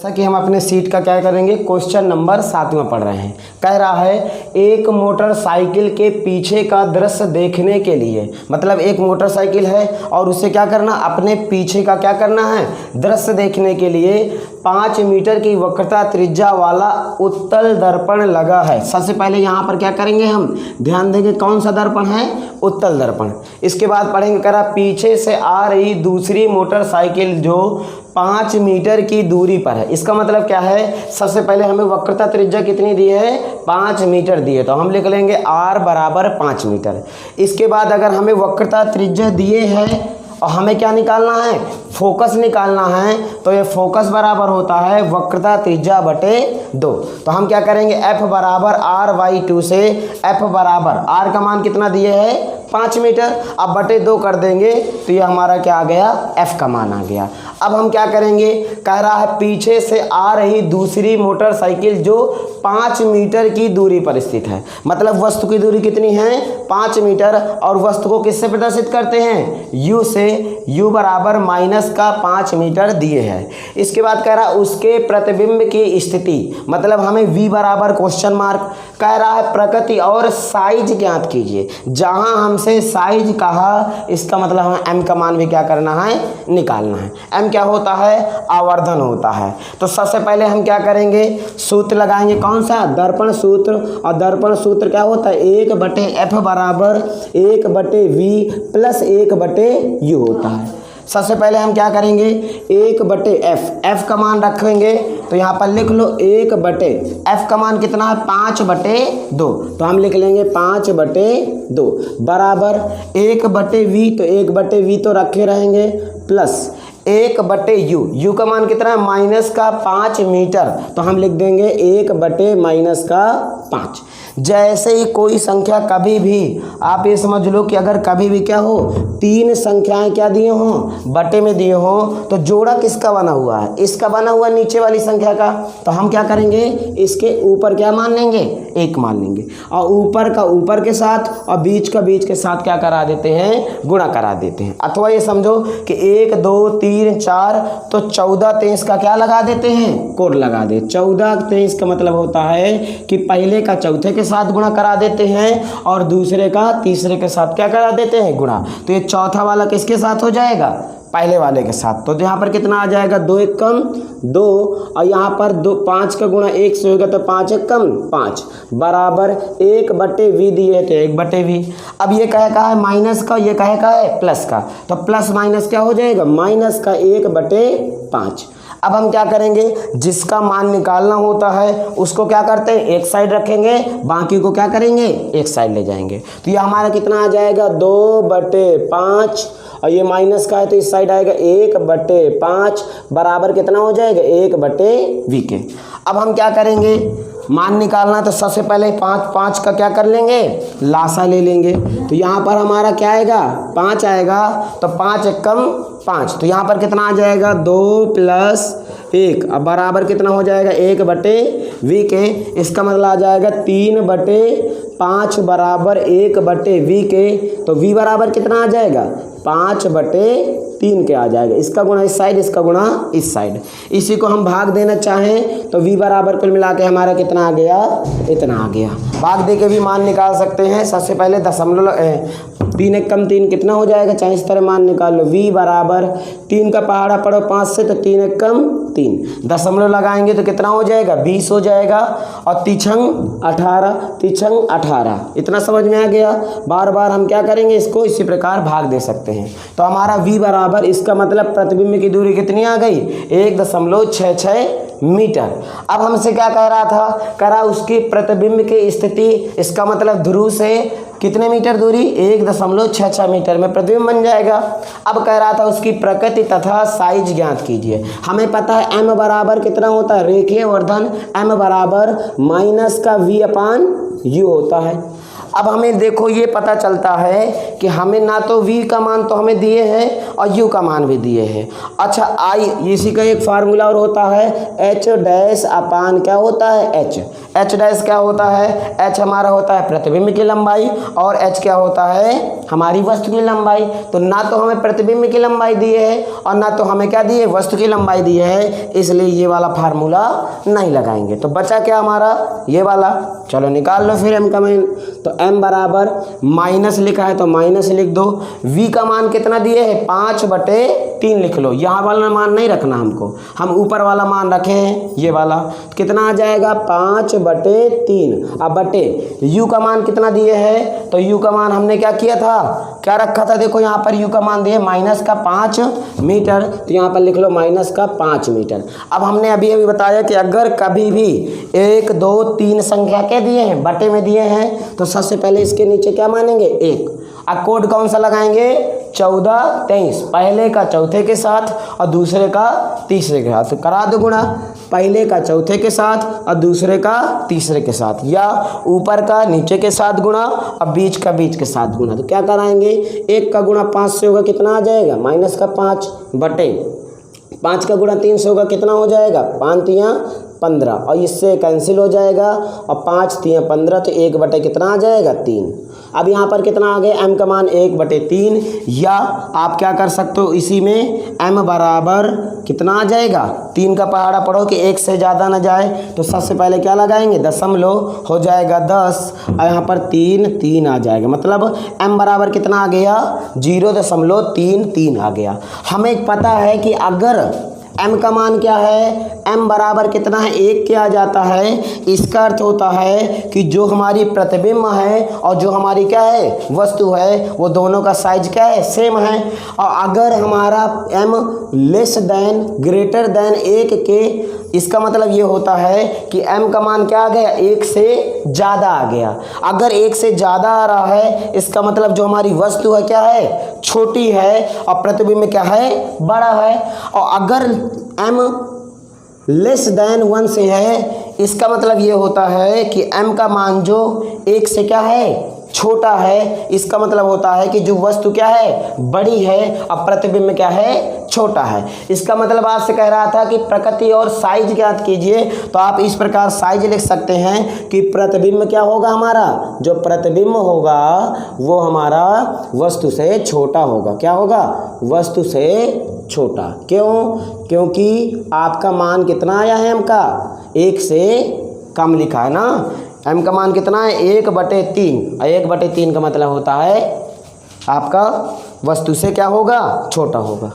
जैसा कि हम अपने सीट का क्या करेंगे, क्वेश्चन नंबर 7वां पढ़ रहे हैं। कह रहा है एक मोटरसाइकिल के पीछे का दृश्य देखने के लिए, मतलब एक मोटरसाइकिल है और उसे क्या करना, अपने पीछे का क्या करना है, दृश्य देखने के लिए 5 मीटर की वक्रता त्रिज्या वाला उत्तल दर्पण लगा है। सबसे पहले यहाँ पर क्या करेंगे, हम ध्यान देंगे कौन सा दर्पण है, उत्तल दर्पण। इसके बाद पढ़ेंगे, कह रहा पीछे से आ रही दूसरी मोटरसाइकिल जो 5 मीटर की दूरी पर है। इसका मतलब क्या है, सबसे पहले हमें वक्रता त्रिज्या कितनी दी है, 5 मीटर दी है, तो हम लिख लेंगे r बराबर 5 मीटर। इसके बाद अगर हमें वक्रता त्रिज्या दिए है और हमें क्या निकालना है, फोकस निकालना है, तो ये फोकस बराबर होता है वक्रता त्रिज्या बटे 2। तो हम क्या करेंगे, f बराबर r/2 से f बराबर r का मान कितना दिए है, 5 मीटर, अब बटे 2 कर देंगे तो ये हमारा क्या आ गया, f का मान आ गया। अब हम क्या करेंगे, कह रहा है पीछे से आ रही दूसरी मोटरसाइकिल जो 5 मीटर की दूरी पर स्थित है, मतलब वस्तु की दूरी कितनी है, 5 मीटर, और वस्तु को किससे प्रदर्शित करते हैं, u से, u बराबर -5 मीटर दिए है। इसके बाद कह रहा है उसके प्रतिबिंब की स्थिति, मतलब हमें v बराबर क्वेश्चन मार्क, कह रहा है प्रकृति और साइज ज्ञात कीजिए। जहां हमसे साइज कहा, इसका मतलब हमें m का मान भी क्या करना है, निकालना है। m क्या होता है, आवर्धन होता है। तो सबसे पहले हम क्या करेंगे, सूत्र लगाएंगे, कौन सा, दर्पण सूत्र, और दर्पण सूत्र क्या होता है, 1/f बराबर 1/v प्लस 1/u होता है। सबसे पहले हम क्या करेंगे, 1/f, f का मान रखेंगे तो यहाँ पर लिख लो 1/f का मान कितना है, 5/2, तो हम लिख लेंगे 5/2 बराबर 1/v, तो 1/v तो रखे रहेंगे, प्लस 1/u, u का मान कितना है, -5 मीटर, तो हम लिख देंगे 1/-5। जैसे ही कोई संख्या कभी भी, आप ये समझ लो कि अगर कभी भी क्या हो, 3 संख्याएं क्या दिए हों, बटे में दिए हों, तो जोड़ा किसका बना हुआ है, इसका बना हुआ नीचे वाली संख्या का, तो हम क्या करेंगे, इसके ऊपर क्या मान लेंगे, 1 मान लेंगे, और ऊपर का ऊपर के साथ और बीच का बीच के साथ क्या करा देते हैं, गुणा करा देते हैं। अथवा ये समझो कि 1 2 3 4, तो 14 23 का क्या लगा देते हैं, कोड लगा दे। 14 23 का मतलब होता है कि पहले का चौथे के साथ गुणा करा देते हैं और दूसरे का तीसरे के साथ क्या करा देते हैं, गुणा। तो ये चौथा वाला किसके साथ हो जाएगा, पहले वाले के साथ। तो यहाँ पर कितना आ जाएगा, 2 1 कम 2, और यहाँ पर 5 का गुणा 1 से होगा तो 5 1 कम 5 बराबर 1/v दिए है तो 1/v। अब ये कहे का है माइनस का, ये कहे का है प्लस का, तो प्लस माइनस क्या हो जाएगा, माइनस का 1/5। अब हम क्या करेंगे, जिसका मान निकालना होता है उसको क्या करते हैं, एक साइड रखेंगे, बाकी को क्या करेंगे, एक साइड ले जाएंगे। तो ये हमारा कितना आ जाएगा, 2/5, और ये माइनस का है तो इस साइड आएगा 1/5 बराबर कितना हो जाएगा, 1/v के। अब हम क्या करेंगे, मान निकालना, तो सबसे पहले 5 का क्या कर लेंगे, लासा ले लेंगे। तो यहाँ पर हमारा क्या आएगा, 5 आएगा, तो 5 1 कम 5, तो यहाँ पर कितना आ जाएगा, 2 + 1, अब बराबर कितना हो जाएगा, 1/v के। इसका मतलब आ जाएगा 3/5 बराबर 1/v के, तो v बराबर कितना आ जाएगा, 5/3 के आ जाएगा। इसका गुणा इस साइड, इसका गुणा इस साइड। इसी को हम भाग देना चाहें तो v बराबर कुल मिला के हमारा कितना आ गया, इतना आ गया। भाग दे के भी मान निकाल सकते हैं। सबसे पहले दशमलव 3 1 कम 3 कितना हो जाएगा, चाहे इस तरह मान निकाल लो। v बराबर 3 का पहाड़ा पढ़ो 5 से, तो 3 1 कम 3, दशमलव लगाएंगे तो कितना हो जाएगा, 20 हो जाएगा, और तिछंग 18, इतना समझ में आ गया। बार बार हम क्या करेंगे, इसको इसी प्रकार भाग दे सकते हैं। तो हमारा v बराबर, इसका मतलब प्रतिबिंब की दूरी कितनी आ गई, 1.66 मीटर। अब हमसे क्या कह रहा था, कह रहा उसकी प्रतिबिंब की स्थिति, इसका मतलब ध्रुव से कितने मीटर दूरी, 1.66 मीटर में प्रतिबिंब बन जाएगा। अब कह रहा था उसकी प्रकृति तथा साइज ज्ञात कीजिए। हमें पता है m बराबर कितना होता है, रेखीय वर्धन, m बराबर -v/u होता है। अब हमें देखो ये पता चलता है कि हमें ना तो v का मान तो हमें दिए हैं और u का मान भी दिए हैं। अच्छा i, इसी का एक फार्मूला और होता है h डैश अपान क्या होता है h डैश क्या होता है, h हमारा होता है प्रतिबिंब की लंबाई और h क्या होता है हमारी वस्तु की लंबाई। तो ना तो हमें प्रतिबिंब की लंबाई दिए है और ना तो हमें क्या दिए वस्तु की लंबाई दी है, इसलिए ये वाला फार्मूला नहीं लगाएंगे। तो बचा क्या हमारा ये वाला, चलो निकाल लो फिर m का मान। तो m बराबर माइनस लिखा है तो माइनस लिख दो, v का मान कितना दिए है 5/3 लिख लो, यहाँ वाला मान नहीं रखना हमको, हम ऊपर वाला मान रखे हैं ये वाला। तो कितना आ जाएगा 5/3। अब बटे u का मान कितना दिए है, तो u का मान हमने क्या किया था, क्या रखा था, देखो यहाँ पर u का मान दिए -5 मीटर, तो यहाँ पर लिख लो -5 मीटर। अब हमने अभी बताया कि अगर कभी भी 1 2 3 संख्या के दिए हैं बटे में दिए हैं तो सबसे पहले इसके नीचे क्या मानेंगे 1। अब कोड कौन सा लगाएंगे 14 23, पहले का चौथे के साथ और दूसरे का तीसरे के साथ। तो करा दो गुणा, पहले का चौथे के साथ और दूसरे का तीसरे के साथ, या ऊपर का नीचे के साथ गुणा और बीच का बीच के साथ गुणा। तो क्या कराएंगे 1 का गुणा 5 से होगा कितना आ जाएगा -5 बटे 5 का गुणा 3 से होगा कितना हो जाएगा 5 तियाँ 15 और इससे कैंसिल हो जाएगा और 5 तियाँ 15, तो 1 बटे कितना आ जाएगा 3। अब यहाँ पर कितना आ गया m का मान 1/3, या आप क्या कर सकते हो इसी में m बराबर कितना आ जाएगा 3 का पहाड़ा पढ़ो कि 1 से ज़्यादा ना जाए, तो सबसे पहले क्या लगाएंगे दशमलव हो जाएगा 10 और यहाँ पर 3 आ जाएगा, मतलब m बराबर कितना आ गया 0.33 आ गया। हमें पता है कि अगर m का मान क्या है, m बराबर कितना है 1 के आ जाता है, इसका अर्थ होता है कि जो हमारी प्रतिबिंब है और जो हमारी क्या है वस्तु है वो दोनों का साइज क्या है सेम है। और अगर हमारा m less than greater than 1 के, इसका मतलब ये होता है कि m का मान क्या आ गया 1 से ज़्यादा आ गया। अगर 1 से ज़्यादा आ रहा है इसका मतलब जो हमारी वस्तु है क्या है छोटी है और प्रतिबिंब क्या है बड़ा है। और अगर m लेस देन 1 से है इसका मतलब ये होता है कि m का मान जो 1 से क्या है छोटा है, इसका मतलब होता है कि जो वस्तु क्या है बड़ी है और प्रतिबिंब क्या है छोटा है। इसका मतलब आपसे कह रहा था कि प्रकृति और साइज ज्ञात कीजिए, तो आप इस प्रकार साइज लिख सकते हैं कि प्रतिबिंब क्या होगा हमारा, जो प्रतिबिंब होगा वो हमारा वस्तु से छोटा होगा। क्या होगा वस्तु से छोटा। क्यों, क्योंकि आपका मान कितना आया है m का 1 से कम लिखा है ना, m का मान कितना है 1/3 और 1/3 का मतलब होता है आपका वस्तु से क्या होगा छोटा होगा।